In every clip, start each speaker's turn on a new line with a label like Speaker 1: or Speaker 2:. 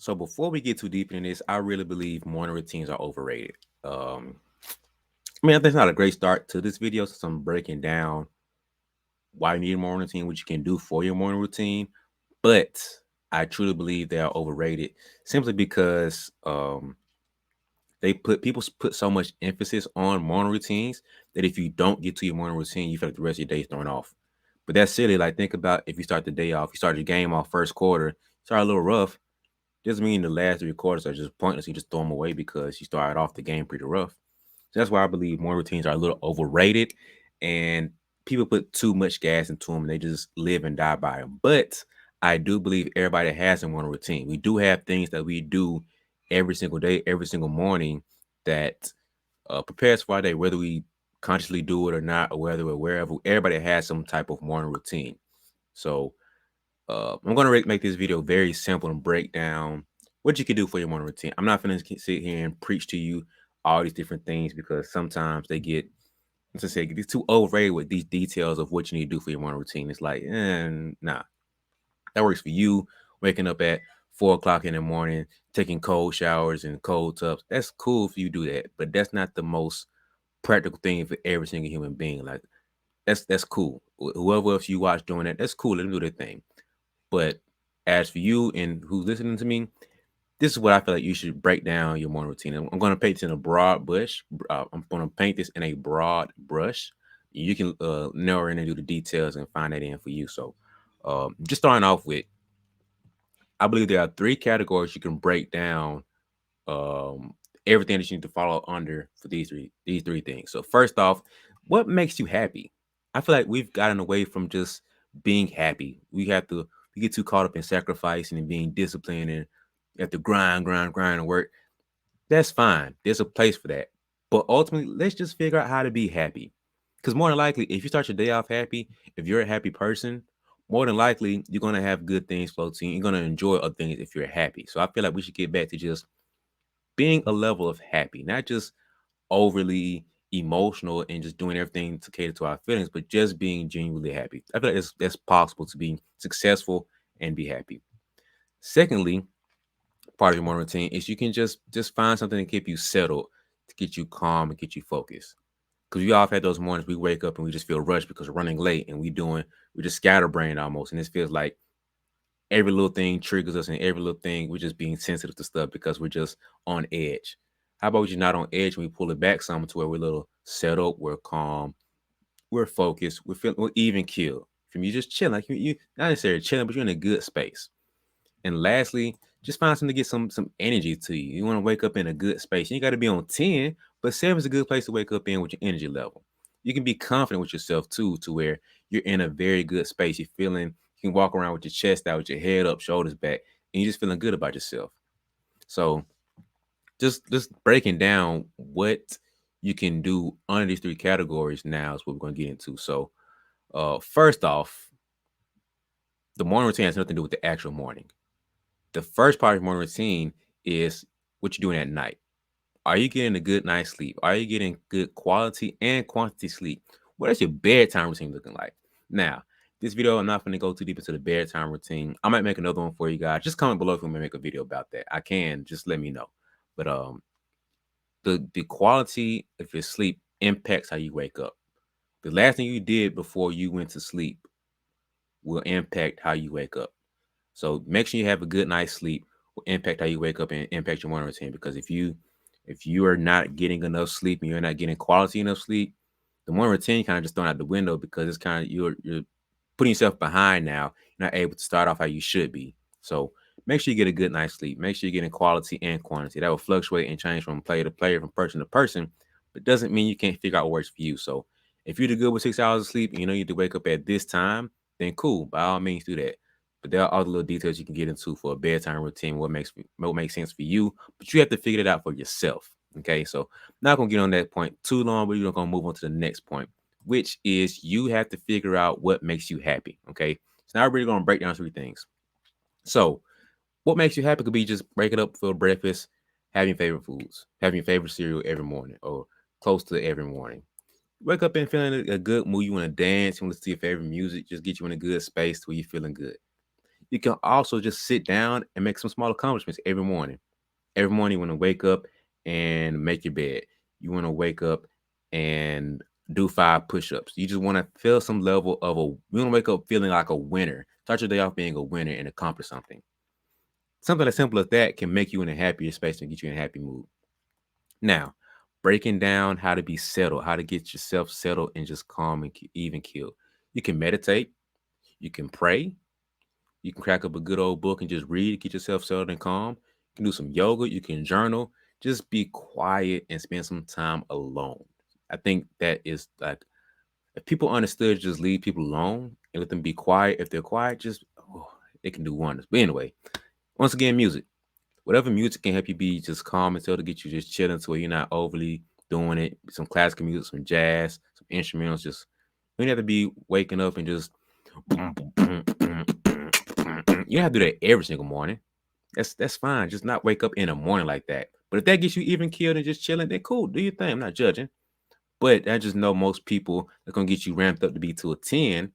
Speaker 1: So before we get too deep in this, I really believe morning routines are overrated. Um, I mean, that's not a great start to this video since I'm breaking down why you need a morning routine, what you can do for your morning routine. But I truly believe they are overrated simply because they put people put so much emphasis on morning routines that if you don't get to your morning routine, you feel like the rest of your day is thrown off. But that's silly. Like think about if you start the day off, you start your game off first quarter, start a little rough. Doesn't mean the last three quarters are just pointless. You just throw them away because you started off the game pretty rough. So that's why I believe morning routines are a little overrated, and people put too much gas into them. And they just live and die by them. But I do believe everybody has a morning routine. We do have things that we do every single day, every single morning that prepares for our day, whether we consciously do it or not, or whether we're aware of it. Everybody has some type of morning routine. So I'm going to make this video very simple and break down what you can do for your morning routine. I'm not going to sit here and preach to you all these different things because sometimes they get, let's just say, get too overrated with these details of what you need to do for your morning routine. It's like, nah, that works for you. Waking up at 4 o'clock in the morning, taking cold showers and cold tubs. That's cool if you do that, but that's not the most practical thing for every single human being. Like that's cool. Whoever else you watch doing that, that's cool. Let them do their thing. But as for you and who's listening to me, this is what I feel like you should break down your morning routine. I'm going to paint this in a broad brush. I'm going to paint this in a broad brush. You can narrow in and do the details and find that in for you. So, just starting off with, I believe there are three categories you can break down um, everything that you need to follow under for these three things. So, first off, what makes you happy? I feel like we've gotten away from just being happy. We get too caught up in sacrificing and being disciplined and you have to grind and work. That's fine. There's a place for that. But ultimately, let's just figure out how to be happy. Because more than likely, if you start your day off happy, if you're a happy person, more than likely you're gonna have good things flow to you. You're gonna enjoy other things if you're happy. So I feel like we should get back to just being a level of happy, not just overly emotional and just doing everything to cater to our feelings, but just being genuinely happy. I feel like that's possible to be successful and be happy. Secondly, part of your morning routine is you can just find something to keep you settled, to get you calm and get you focused. Because we all have had those mornings we wake up and we just feel rushed because we're running late and we just scatterbrained almost. And this feels like every little thing triggers us and every little thing we're just being sensitive to stuff because we're just on edge. How about we just not on edge and we pull it back some to where we're a little settled, we're calm, we're focused, we're even killed. From you just chilling, like you not necessarily chilling, but you're in a good space. And lastly, just find something to get some energy to you. You want to wake up in a good space. You got to be on 10, but 7 is a good place to wake up in with your energy level. You can be confident with yourself too, to where you're in a very good space. You're feeling you can walk around with your chest out, with your head up, shoulders back, and you're just feeling good about yourself. So just breaking down what you can do under these three categories now is what we're going to get into. So first off, the morning routine has nothing to do with the actual morning. The first part of your morning routine is what you're doing at night. Are you getting a good night's sleep? Are you getting good quality and quantity sleep? What is your bedtime routine looking like? Now, this video, I'm not going to go too deep into the bedtime routine. I might make another one for you guys. Just comment below if you want me to make a video about that. I can. Just let me know. But the quality of your sleep impacts how you wake up. The last thing you did before you went to sleep will impact how you wake up. So make sure you have a good night's sleep will impact how you wake up and impact your morning routine. Because if you are not getting enough sleep and you're not getting quality enough sleep, the morning routine kind of just thrown out the window because it's kind of you're putting yourself behind now. You're not able to start off how you should be. So make sure you get a good night's sleep. Make sure you're getting quality and quantity. That will fluctuate and change from player to player, from person to person, but doesn't mean you can't figure out what works for you. So if you're good with 6 hours of sleep and you know you need to wake up at this time, then cool. By all means, do that. But there are other little details you can get into for a bedtime routine, what makes sense for you, but you have to figure it out for yourself. Okay, so not gonna get on that point too long, but you're gonna move on to the next point, which is you have to figure out what makes you happy. Okay, so now we're really gonna break down three things. So, what makes you happy could be just breaking up for breakfast, having favorite foods, having your favorite cereal every morning, or close to every morning. Wake up and feeling a good mood. You want to dance. You want to listen to your favorite music. Just get you in a good space where you're feeling good. You can also just sit down and make some small accomplishments every morning. Every morning you want to wake up and make your bed. You want to wake up and do 5 push-ups. You just want to feel some level of you want to wake up feeling like a winner. Start your day off being a winner and accomplish something. Something as simple as that can make you in a happier space and get you in a happy mood. Now, breaking down how to be settled, how to get yourself settled and just calm and even keel. You can meditate, you can pray, you can crack up a good old book and just read, get yourself settled and calm. You can do some yoga, you can journal, just be quiet and spend some time alone. I think that is like, if people understood, just leave people alone and let them be quiet. If they're quiet, just, it can do wonders. But anyway, once again, music. Whatever music can help you be just calm and still to get you just chilling to where you're not overly doing it. Some classical music, some jazz, some instrumentals. Just, you don't have to be waking up and just you don't have to do that every single morning. That's fine. Just not wake up in the morning like that. But if that gets you even killed and just chilling, then cool. Do your thing. I'm not judging. But I just know most people are gonna get you ramped up to be to a 10,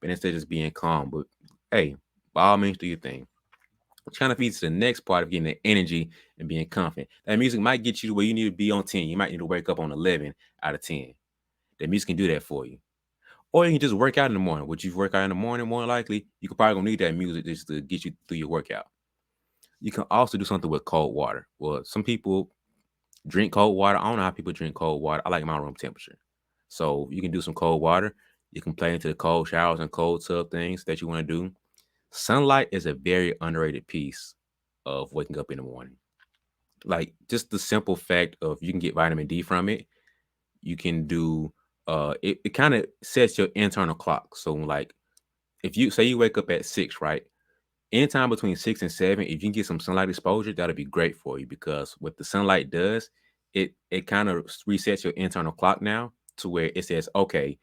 Speaker 1: but instead of just being calm. But hey, by all means, do your thing. Trying to feed to the next part of getting the energy and being confident. That music might get you to where you need to be on 10. You might need to wake up on 11 out of 10. That music can do that for you. Or you can just work out in the morning. Would you work out in the morning? More likely, you could probably gonna need that music just to get you through your workout. You can also do something with cold water. Well, some people drink cold water. I don't know how people drink cold water. I like my room temperature. So you can do some cold water. You can play into the cold showers and cold tub things that you want to do. Sunlight is a very underrated piece of waking up in the morning. Like just the simple fact of you can get vitamin D from it. You can do it kind of sets your internal clock. So like if you say you wake up at 6, right? Anytime between 6 and 7, if you can get some sunlight exposure, that'll be great for you because what the sunlight does, it kind of resets your internal clock now to where it says, okay,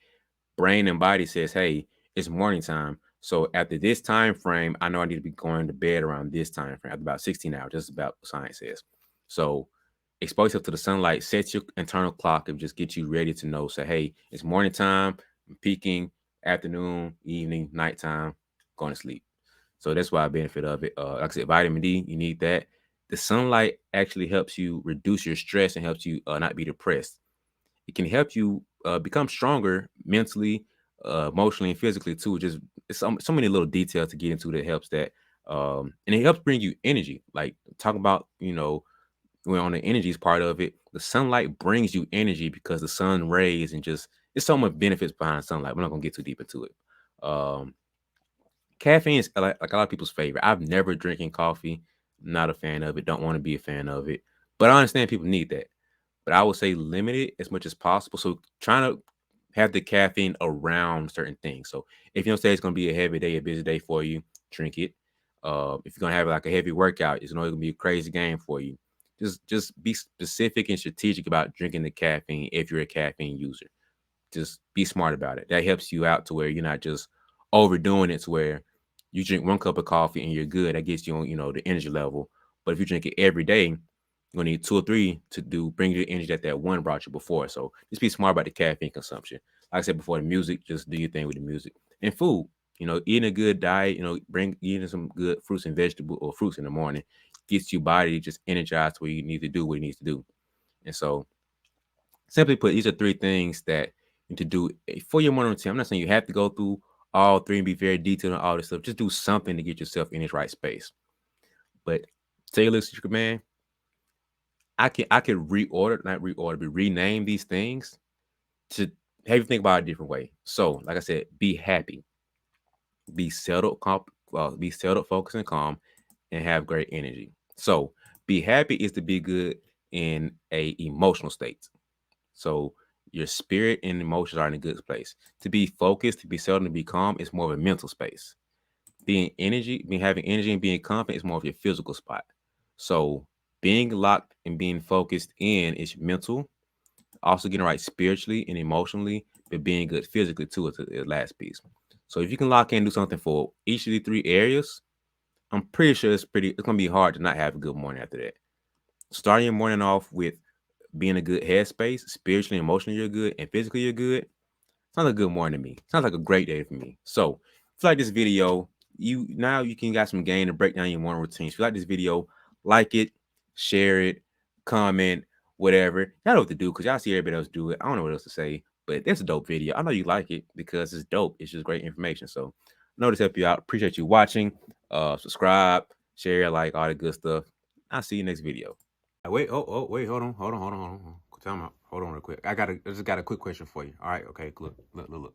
Speaker 1: brain and body says, hey, it's morning time. So after this time frame, I know I need to be going to bed around this time frame, after about 16 hours. That's about what science says. So expose yourself to the sunlight, set your internal clock and just get you ready to know, say, hey, it's morning time, I'm peaking, afternoon, evening, nighttime, going to sleep. So that's why I benefit of it. Like I said, vitamin D, you need that. The sunlight actually helps you reduce your stress and helps you not be depressed. It can help you become stronger mentally, emotionally, and physically too. Just it's so many little details to get into that helps that, and it helps bring you energy. Like talk about when on the energies part of it, the sunlight brings you energy because the sun rays and just it's so much benefits behind sunlight. We're not gonna get too deep into it. Um, Caffeine is like a lot of people's favorite. I've never drinking coffee. Not a fan of it. Don't want to be a fan of it. But I understand people need that. But I would say limit it as much as possible. So trying to have the caffeine around certain things. So if you don't say it's gonna be a heavy day, a busy day for you, drink it. If you're gonna have like a heavy workout, it's gonna be a crazy game for you. Just be specific and strategic about drinking the caffeine if you're a caffeine user. Just be smart about it. That helps you out to where you're not just overdoing it to where you drink 1 cup of coffee and you're good. That gets you on, the energy level. But if you drink it every day, you're gonna need 2 or 3 to bring you the energy that one brought you before. So just be smart about the caffeine consumption. Like I said before, the music, just do your thing with the music. And food, eating a good diet, bring eating some good fruits and vegetables or fruits in the morning gets your body just energized where you need to do what it needs to do. And so simply put, these are 3 things that you need to do for your morning routine. I'm not saying you have to go through all 3 and be very detailed on all this stuff. Just do something to get yourself in this right space. But tell you, listen, man, I could rename these things to have you think about it a different way. So, like I said, be happy, be settled, be settled, focused, and calm, and have great energy. So, be happy is to be good in a emotional state. So your spirit and emotions are in a good place. To be focused, to be settled, and to be calm is more of a mental space. Having energy and being confident is more of your physical spot. So being locked and being focused in is mental. Also getting right spiritually and emotionally, but being good physically too is the last piece. So if you can lock in and do something for each of the 3 areas, I'm pretty sure it's gonna be hard to not have a good morning after that. Starting your morning off with being a good headspace, spiritually, emotionally, you're good, and physically, you're good. Sounds like a good morning to me. Sounds like a great day for me. So, if you like this video, now you can got some gain to break down your morning routine. If you like this video, like it, share it, comment, whatever. Y'all know what to do because y'all see everybody else do it. I don't know what else to say, but it's a dope video. I know you like it because it's dope. It's just great information. So I know this help you out. Appreciate you watching. Subscribe, share, like all the good stuff. I'll see you next video. Wait, wait, hold on. Time out. Hold on real quick. I just got a quick question for you. All right, okay, look.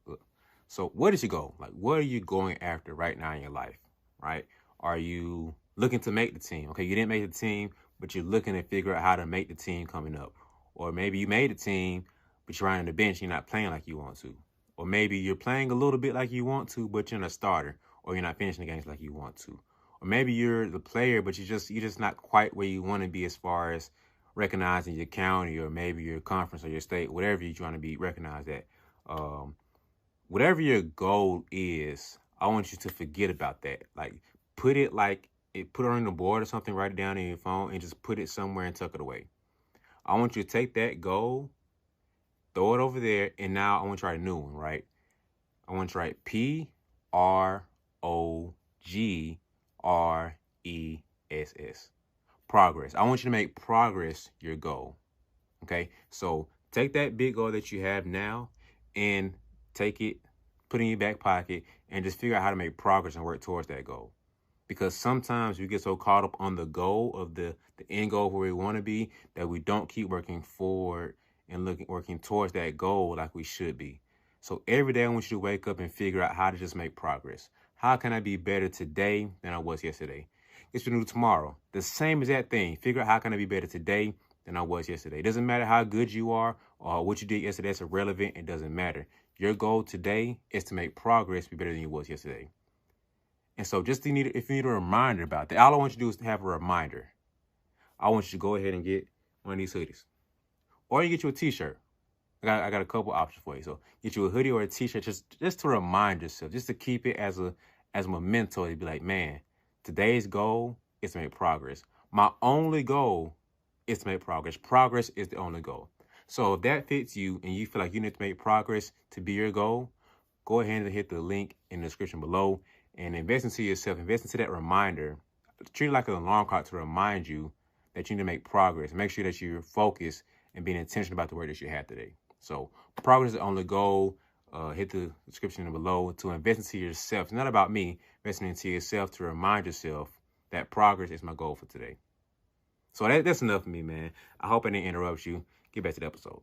Speaker 1: So where did you go? Like, what are you going after right now in your life? Right? Are you looking to make the team? Okay, you didn't make the team, but you're looking to figure out how to make the team coming up. Or maybe you made the team, but you're on the bench, you're not playing like you want to. Or maybe you're playing a little bit like you want to, but you're not a starter, or you're not finishing the games like you want to. Or maybe you're the player, but you're just not quite where you want to be as far as recognizing your county or maybe your conference or your state, whatever you're trying to be recognized at. Whatever your goal is, I want you to forget about that. Like, put it on the board or something, write it down in your phone, and just put it somewhere and tuck it away. I want you to take that goal, throw it over there, and now I want you to write a new one, right? I want you to write PROGRESS. Progress. I want you to make progress your goal. Okay? So take that big goal that you have now and take it, put it in your back pocket, and just figure out how to make progress and work towards that goal. Because sometimes we get so caught up on the goal of the end goal where we want to be that we don't keep working forward and working towards that goal like we should be. So every day I want you to wake up and figure out how to just make progress. How can I be better today than I was yesterday? It's new tomorrow. The same exact thing. Figure out how can I be better today than I was yesterday. It doesn't matter how good you are or what you did yesterday. It's irrelevant. It doesn't matter. Your goal today is to make progress, be better than you was yesterday. And so if you need a reminder about that, all I want you to do is to have a reminder. I want you to go ahead and get one of these hoodies. Or you get you a t-shirt. I got a couple options for you. So get you a hoodie or a t-shirt just to remind yourself, just to keep it as a memento to be like, man, today's goal is to make progress. My only goal is to make progress. Progress is the only goal. So if that fits you and you feel like you need to make progress to be your goal, go ahead and hit the link in the description below and invest into yourself. Invest into that reminder. Treat it like an alarm clock to remind you that you need to make progress. Make sure that you're focused and being intentional about the work that you have today. So progress is the only goal. Hit the description below to invest into yourself. It's not about me. Investing into yourself to remind yourself that progress is my goal for today. So that's enough for me, man. I hope I didn't interrupt you. Get back to the episode.